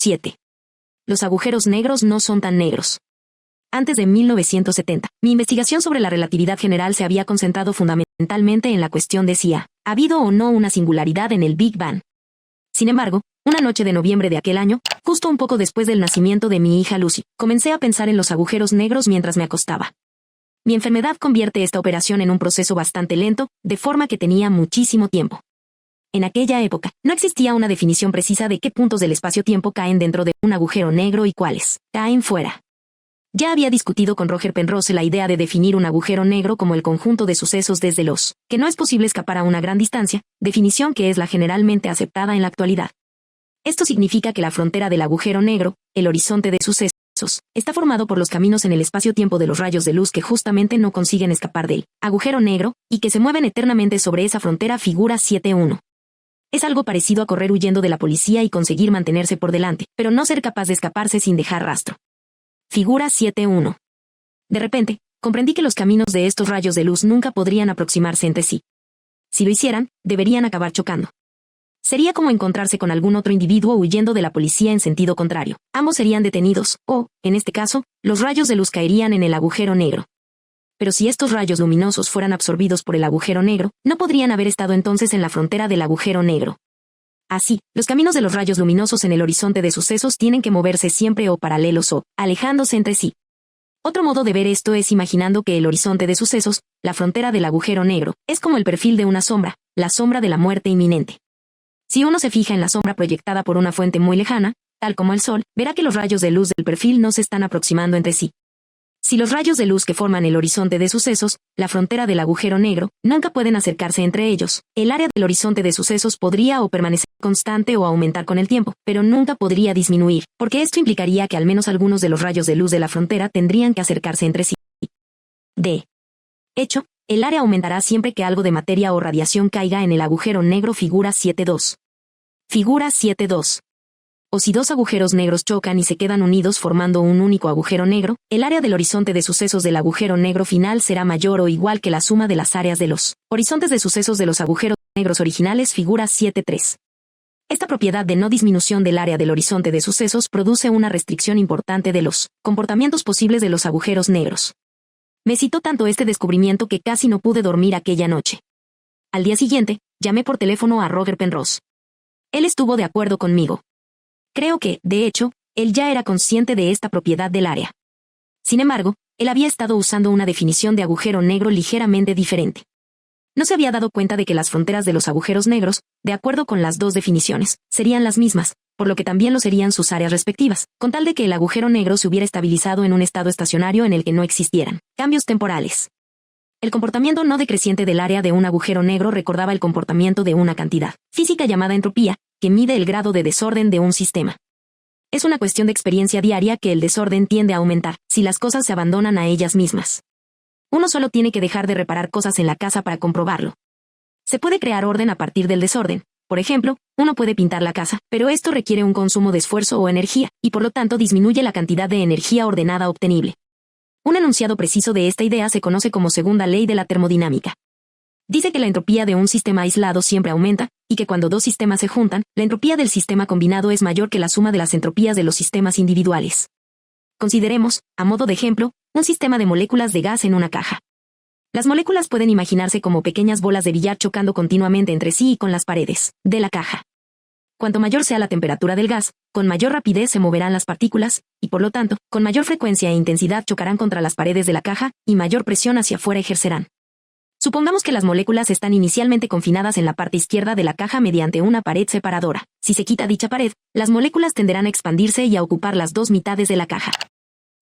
7. Los agujeros negros no son tan negros. Antes de 1970, mi investigación sobre la relatividad general se había concentrado fundamentalmente en la cuestión de si ha habido o no una singularidad en el Big Bang. Sin embargo, una noche de noviembre de aquel año, justo un poco después del nacimiento de mi hija Lucy, comencé a pensar en los agujeros negros mientras me acostaba. Mi enfermedad convierte esta operación en un proceso bastante lento, de forma que tenía muchísimo tiempo. En aquella época, no existía una definición precisa de qué puntos del espacio-tiempo caen dentro de un agujero negro y cuáles caen fuera. Ya había discutido con Roger Penrose la idea de definir un agujero negro como el conjunto de sucesos desde los que no es posible escapar a una gran distancia, definición que es la generalmente aceptada en la actualidad. Esto significa que la frontera del agujero negro, el horizonte de sucesos, está formado por los caminos en el espacio-tiempo de los rayos de luz que justamente no consiguen escapar del agujero negro y que se mueven eternamente sobre esa frontera. Figura 7.1. Es algo parecido a correr huyendo de la policía y conseguir mantenerse por delante, pero no ser capaz de escaparse sin dejar rastro. Figura 7.1. De repente, comprendí que los caminos de estos rayos de luz nunca podrían aproximarse entre sí. Si lo hicieran, deberían acabar chocando. Sería como encontrarse con algún otro individuo huyendo de la policía en sentido contrario. Ambos serían detenidos, o, en este caso, los rayos de luz caerían en el agujero negro. Pero si estos rayos luminosos fueran absorbidos por el agujero negro, no podrían haber estado entonces en la frontera del agujero negro. Así, los caminos de los rayos luminosos en el horizonte de sucesos tienen que moverse siempre o paralelos o alejándose entre sí. Otro modo de ver esto es imaginando que el horizonte de sucesos, la frontera del agujero negro, es como el perfil de una sombra, la sombra de la muerte inminente. Si uno se fija en la sombra proyectada por una fuente muy lejana, tal como el sol, verá que los rayos de luz del perfil no se están aproximando entre sí. Si los rayos de luz que forman el horizonte de sucesos, la frontera del agujero negro, nunca pueden acercarse entre ellos, el área del horizonte de sucesos podría o permanecer constante o aumentar con el tiempo, pero nunca podría disminuir, porque esto implicaría que al menos algunos de los rayos de luz de la frontera tendrían que acercarse entre sí. De hecho, el área aumentará siempre que algo de materia o radiación caiga en el agujero negro. Figura 7.2. Figura 7.2. O si dos agujeros negros chocan y se quedan unidos formando un único agujero negro, el área del horizonte de sucesos del agujero negro final será mayor o igual que la suma de las áreas de los horizontes de sucesos de los agujeros negros originales. Figura 7.3. Esta propiedad de no disminución del área del horizonte de sucesos produce una restricción importante de los comportamientos posibles de los agujeros negros. Me excitó tanto este descubrimiento que casi no pude dormir aquella noche. Al día siguiente, llamé por teléfono a Roger Penrose. Él estuvo de acuerdo conmigo. Creo que, de hecho, él ya era consciente de esta propiedad del área. Sin embargo, él había estado usando una definición de agujero negro ligeramente diferente. No se había dado cuenta de que las fronteras de los agujeros negros, de acuerdo con las dos definiciones, serían las mismas, por lo que también lo serían sus áreas respectivas, con tal de que el agujero negro se hubiera estabilizado en un estado estacionario en el que no existieran cambios temporales. El comportamiento no decreciente del área de un agujero negro recordaba el comportamiento de una cantidad física llamada entropía, que mide el grado de desorden de un sistema. Es una cuestión de experiencia diaria que el desorden tiende a aumentar si las cosas se abandonan a ellas mismas. Uno solo tiene que dejar de reparar cosas en la casa para comprobarlo. Se puede crear orden a partir del desorden. Por ejemplo, uno puede pintar la casa, pero esto requiere un consumo de esfuerzo o energía, y por lo tanto disminuye la cantidad de energía ordenada obtenible. Un enunciado preciso de esta idea se conoce como segunda ley de la termodinámica. Dice que la entropía de un sistema aislado siempre aumenta, y que cuando dos sistemas se juntan, la entropía del sistema combinado es mayor que la suma de las entropías de los sistemas individuales. Consideremos, a modo de ejemplo, un sistema de moléculas de gas en una caja. Las moléculas pueden imaginarse como pequeñas bolas de billar chocando continuamente entre sí y con las paredes de la caja. Cuanto mayor sea la temperatura del gas, con mayor rapidez se moverán las partículas, y por lo tanto, con mayor frecuencia e intensidad chocarán contra las paredes de la caja, y mayor presión hacia afuera ejercerán. Supongamos que las moléculas están inicialmente confinadas en la parte izquierda de la caja mediante una pared separadora. Si se quita dicha pared, las moléculas tenderán a expandirse y a ocupar las dos mitades de la caja.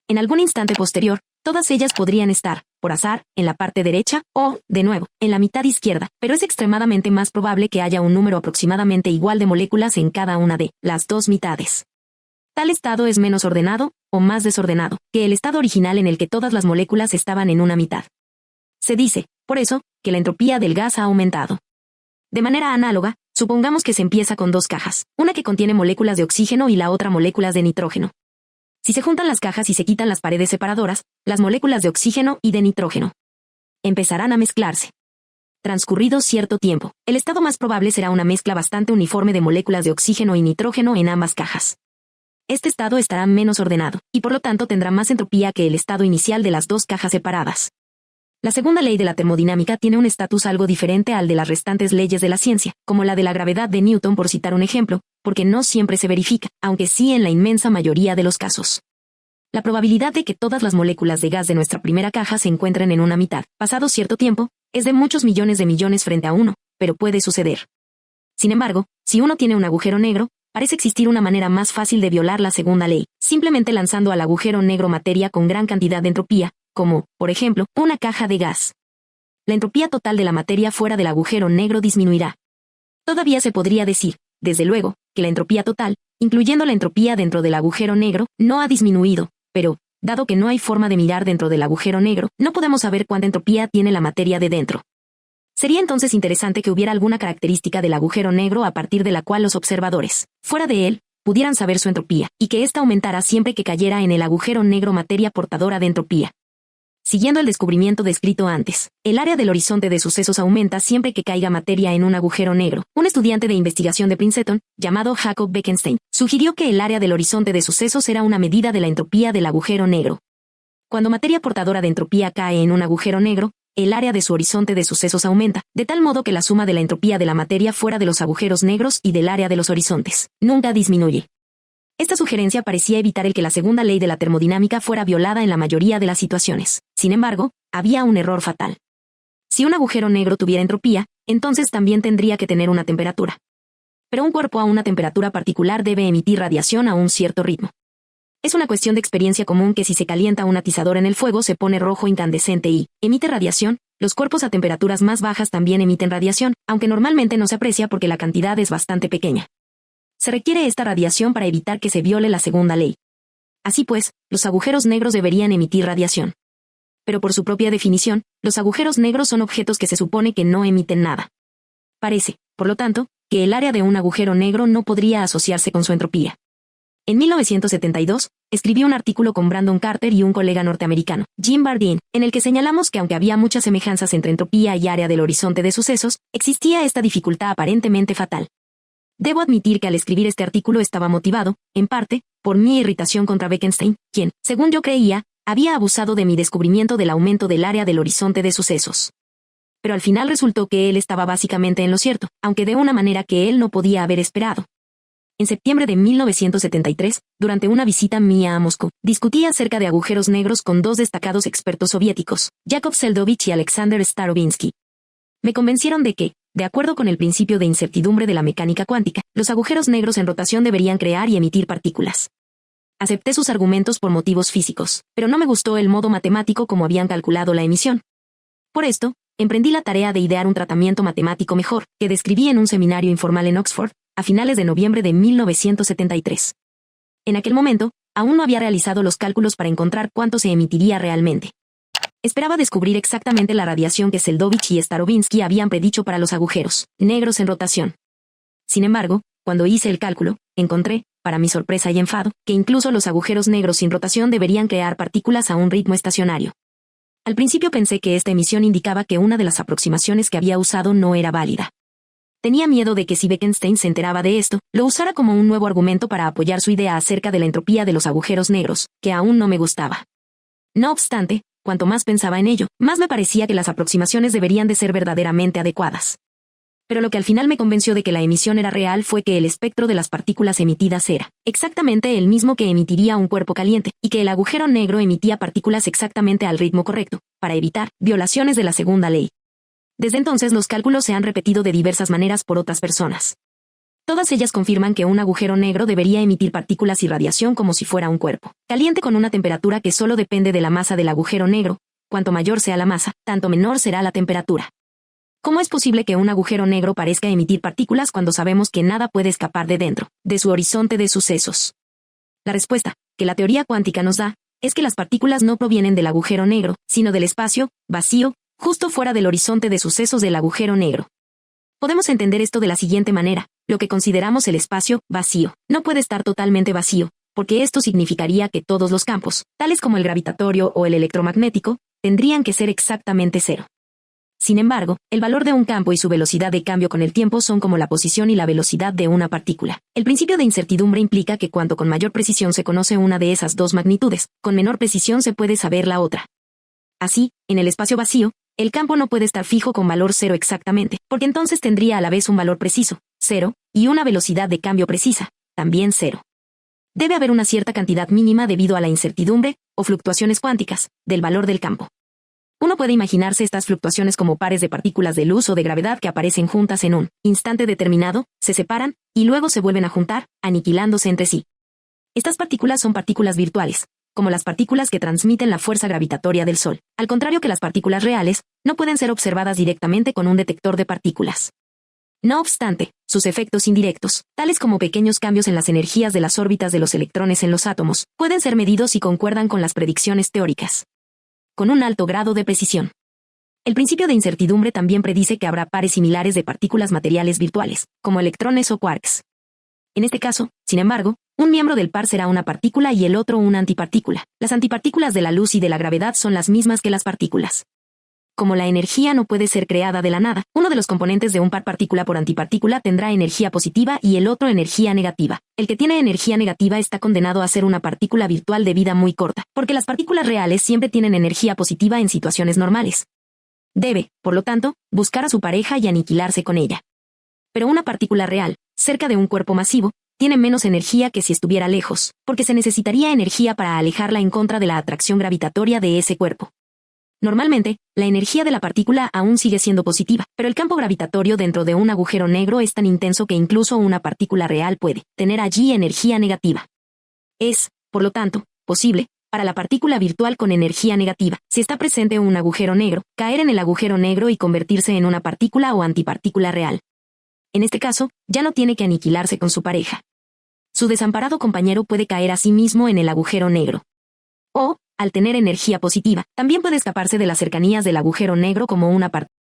En algún instante posterior, todas ellas podrían estar, por azar, en la parte derecha o, de nuevo, en la mitad izquierda, pero es extremadamente más probable que haya un número aproximadamente igual de moléculas en cada una de las dos mitades. Tal estado es menos ordenado, o más desordenado, que el estado original en el que todas las moléculas estaban en una mitad. Se dice, por eso, que la entropía del gas ha aumentado. De manera análoga, supongamos que se empieza con dos cajas, una que contiene moléculas de oxígeno y la otra moléculas de nitrógeno. Si se juntan las cajas y se quitan las paredes separadoras, las moléculas de oxígeno y de nitrógeno empezarán a mezclarse. Transcurrido cierto tiempo, el estado más probable será una mezcla bastante uniforme de moléculas de oxígeno y nitrógeno en ambas cajas. Este estado estará menos ordenado, y por lo tanto tendrá más entropía que el estado inicial de las dos cajas separadas. La segunda ley de la termodinámica tiene un estatus algo diferente al de las restantes leyes de la ciencia, como la de la gravedad de Newton por citar un ejemplo, porque no siempre se verifica, aunque sí en la inmensa mayoría de los casos. La probabilidad de que todas las moléculas de gas de nuestra primera caja se encuentren en una mitad, pasado cierto tiempo, es de muchos millones de millones frente a 1, pero puede suceder. Sin embargo, si uno tiene un agujero negro, parece existir una manera más fácil de violar la segunda ley, simplemente lanzando al agujero negro materia con gran cantidad de entropía, como, por ejemplo, una caja de gas. La entropía total de la materia fuera del agujero negro disminuirá. Todavía se podría decir, desde luego, que la entropía total, incluyendo la entropía dentro del agujero negro, no ha disminuido, pero, dado que no hay forma de mirar dentro del agujero negro, no podemos saber cuánta entropía tiene la materia de dentro. Sería entonces interesante que hubiera alguna característica del agujero negro a partir de la cual los observadores, fuera de él, pudieran saber su entropía, y que ésta aumentara siempre que cayera en el agujero negro materia portadora de entropía. Siguiendo el descubrimiento descrito antes, el área del horizonte de sucesos aumenta siempre que caiga materia en un agujero negro. Un estudiante de investigación de Princeton, llamado Jacob Bekenstein, sugirió que el área del horizonte de sucesos era una medida de la entropía del agujero negro. Cuando materia portadora de entropía cae en un agujero negro, el área de su horizonte de sucesos aumenta, de tal modo que la suma de la entropía de la materia fuera de los agujeros negros y del área de los horizontes nunca disminuye. Esta sugerencia parecía evitar el que la segunda ley de la termodinámica fuera violada en la mayoría de las situaciones. Sin embargo, había un error fatal. Si un agujero negro tuviera entropía, entonces también tendría que tener una temperatura. Pero un cuerpo a una temperatura particular debe emitir radiación a un cierto ritmo. Es una cuestión de experiencia común que si se calienta un atizador en el fuego se pone rojo incandescente y emite radiación. Los cuerpos a temperaturas más bajas también emiten radiación, aunque normalmente no se aprecia porque la cantidad es bastante pequeña. Se requiere esta radiación para evitar que se viole la segunda ley. Así pues, los agujeros negros deberían emitir radiación. Pero por su propia definición, los agujeros negros son objetos que se supone que no emiten nada. Parece, por lo tanto, que el área de un agujero negro no podría asociarse con su entropía. En 1972, escribí un artículo con Brandon Carter y un colega norteamericano, Jim Bardeen, en el que señalamos que aunque había muchas semejanzas entre entropía y área del horizonte de sucesos, existía esta dificultad aparentemente fatal. Debo admitir que al escribir este artículo estaba motivado, en parte, por mi irritación contra Bekenstein, quien, según yo creía, había abusado de mi descubrimiento del aumento del área del horizonte de sucesos. Pero al final resultó que él estaba básicamente en lo cierto, aunque de una manera que él no podía haber esperado. En septiembre de 1973, durante una visita mía a Moscú, discutí acerca de agujeros negros con dos destacados expertos soviéticos, Yakov Seldovich y Alexander Starobinsky. Me convencieron de que, de acuerdo con el principio de incertidumbre de la mecánica cuántica, los agujeros negros en rotación deberían crear y emitir partículas. Acepté sus argumentos por motivos físicos, pero no me gustó el modo matemático como habían calculado la emisión. Por esto, emprendí la tarea de idear un tratamiento matemático mejor, que describí en un seminario informal en Oxford, a finales de noviembre de 1973. En aquel momento, aún no había realizado los cálculos para encontrar cuánto se emitiría realmente. Esperaba descubrir exactamente la radiación que Seldovich y Starobinsky habían predicho para los agujeros negros en rotación. Sin embargo, cuando hice el cálculo, encontré, para mi sorpresa y enfado, que incluso los agujeros negros sin rotación deberían crear partículas a un ritmo estacionario. Al principio pensé que esta emisión indicaba que una de las aproximaciones que había usado no era válida. Tenía miedo de que si Bekenstein se enteraba de esto, lo usara como un nuevo argumento para apoyar su idea acerca de la entropía de los agujeros negros, que aún no me gustaba. No obstante, cuanto más pensaba en ello, más me parecía que las aproximaciones deberían de ser verdaderamente adecuadas. Pero lo que al final me convenció de que la emisión era real fue que el espectro de las partículas emitidas era exactamente el mismo que emitiría un cuerpo caliente, y que el agujero negro emitía partículas exactamente al ritmo correcto, para evitar violaciones de la segunda ley. Desde entonces los cálculos se han repetido de diversas maneras por otras personas. Todas ellas confirman que un agujero negro debería emitir partículas y radiación como si fuera un cuerpo caliente con una temperatura que solo depende de la masa del agujero negro. Cuanto mayor sea la masa, tanto menor será la temperatura. ¿Cómo es posible que un agujero negro parezca emitir partículas cuando sabemos que nada puede escapar de dentro, de su horizonte de sucesos? La respuesta, que la teoría cuántica nos da, es que las partículas no provienen del agujero negro, sino del espacio, vacío, justo fuera del horizonte de sucesos del agujero negro. Podemos entender esto de la siguiente manera: lo que consideramos el espacio vacío no puede estar totalmente vacío, porque esto significaría que todos los campos, tales como el gravitatorio o el electromagnético, tendrían que ser exactamente cero. Sin embargo, el valor de un campo y su velocidad de cambio con el tiempo son como la posición y la velocidad de una partícula. El principio de incertidumbre implica que cuanto con mayor precisión se conoce una de esas dos magnitudes, con menor precisión se puede saber la otra. Así, en el espacio vacío, el campo no puede estar fijo con valor cero exactamente, porque entonces tendría a la vez un valor preciso, cero, y una velocidad de cambio precisa, también cero. Debe haber una cierta cantidad mínima debido a la incertidumbre, o fluctuaciones cuánticas, del valor del campo. Uno puede imaginarse estas fluctuaciones como pares de partículas de luz o de gravedad que aparecen juntas en un instante determinado, se separan, y luego se vuelven a juntar, aniquilándose entre sí. Estas partículas son partículas virtuales, como las partículas que transmiten la fuerza gravitatoria del Sol. Al contrario que las partículas reales, no pueden ser observadas directamente con un detector de partículas. No obstante, sus efectos indirectos, tales como pequeños cambios en las energías de las órbitas de los electrones en los átomos, pueden ser medidos y concuerdan con las predicciones teóricas, con un alto grado de precisión. El principio de incertidumbre también predice que habrá pares similares de partículas materiales virtuales, como electrones o quarks. En este caso, sin embargo, un miembro del par será una partícula y el otro una antipartícula. Las antipartículas de la luz y de la gravedad son las mismas que las partículas. Como la energía no puede ser creada de la nada, uno de los componentes de un par partícula por antipartícula tendrá energía positiva y el otro energía negativa. El que tiene energía negativa está condenado a ser una partícula virtual de vida muy corta, porque las partículas reales siempre tienen energía positiva en situaciones normales. Debe, por lo tanto, buscar a su pareja y aniquilarse con ella. Pero una partícula real, cerca de un cuerpo masivo, tiene menos energía que si estuviera lejos, porque se necesitaría energía para alejarla en contra de la atracción gravitatoria de ese cuerpo. Normalmente, la energía de la partícula aún sigue siendo positiva, pero el campo gravitatorio dentro de un agujero negro es tan intenso que incluso una partícula real puede tener allí energía negativa. Es, por lo tanto, posible, para la partícula virtual con energía negativa, si está presente un agujero negro, caer en el agujero negro y convertirse en una partícula o antipartícula real. En este caso, ya no tiene que aniquilarse con su pareja. Su desamparado compañero puede caer a sí mismo en el agujero negro. O, al tener energía positiva, también puede escaparse de las cercanías del agujero negro como una partícula